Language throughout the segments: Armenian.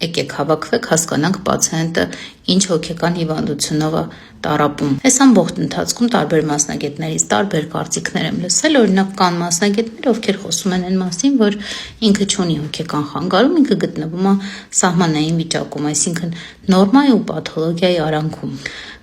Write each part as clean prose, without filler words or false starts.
Եկեք հավաքվեք, հասկանանք պացիենտը ինչ հոգեկան հիվանդությունով է տառապում։ Այս ամբողջ ընթացքում տարբեր մասնագետներից տարբեր կարծիքներ եմ լսել, օրինակ կան մասնագետներ, ովքեր խոսում են այն մասին, որ ինքը չունի հոգեկան խանգարում, ինքը գտնվում է սահմանային վիճակում, այսինքն նորմայի ու պաթոլոգիայի արանքում։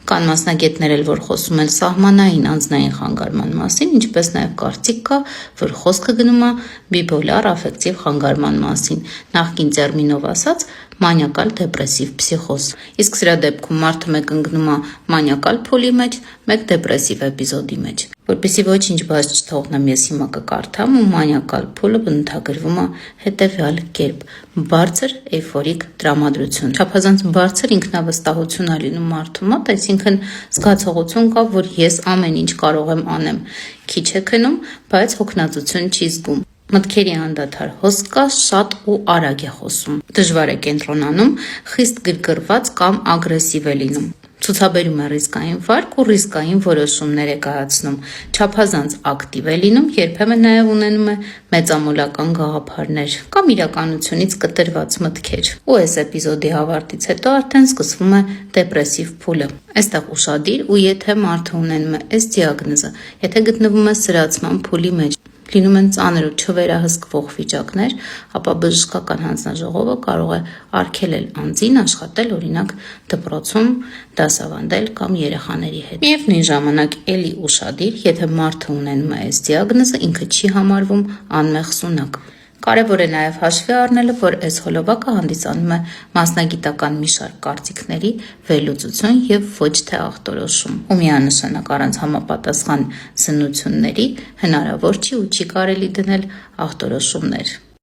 Կան մասնագետներ էլ, որ խոսում են սահմանային անձնային խանգարման մասին, ինչպես նաև կարծիք կա, որ խոսքը գնում է բիպոլար աֆեկտիվ խանգարման մասին, նախկին տերմինով ասած մանիակալ դեպրեսիվ պսիխոզ։ Իսկ սրա դեպքում մարդը մեկ ընկնում է մանիակալ փուլի մեջ, մեկ դեպրեսիվ էպիզոդի մեջ։ Որպեսզի ոչինչ բաց չթողնեմ, ես հիմա կկարդամ ու մանիակալ փուլը բնութագրվում է հետևյալ կերպ. բարձր էյֆորիկ տրամադրություն։ Չափազանց բարձր ինքնավստահություն է լինում մարդու մոտ, այսինքն զգացողություն կա, որ ես ամեն ինչ կարող եմ անեմ։ Քիչ է քնում, բայց հոգնածություն չի զգում։ Մտքերի անդադար հոսք կա, շատ ու արագ է խոսում։ Դժվար է կենտրոնանում, խիստ գրգռված կամ ագրեսիվ է լինում։ Ցուցաբերում է ռիսկային վարք ու ռիսկային որոշումներ է կայացնում։ Չափազանց ակտիվ է լինում, երբեմն նաև ունենում է մեծամոլական գաղափարներ կամ իրականությունից կտրված մտքեր։ Ու այս էպիզոդի ավարտից հետո արդեն սկսվում է դեպրեսիվ փուլը։ Այստեղ ուշադիր ու եթե մարդը ունենում է այս դիագնոզը, եթե գտնվում է սրացման փուլի մեջ, լինում են ծանր ու չվերահսկվող վիճակներ, ապա բժշկական հանձնաժողովը կարող է արգելել անձին աշխատել օրինակ դպրոցում, դասավանդել կամ երեխաների հետ։ Միևնույն ժամանակ էլի ուշադիր, եթե մարդը ունենում է այս դիագնոզը, ինքը չի համարվում անմեղ սունակ։ Կարևոր է նաև հաշվի առնելը, որ այս հոլովակը հանդիսանում է մասնագիտական մի շարք կարծիքների վերլուծություն եւ ոչ թե ախտորոշում։ Ու միանշանակ առանց համապատասխան սնությունների հնարավոր չի ու չի կարելի դնել ախտորոշումներ։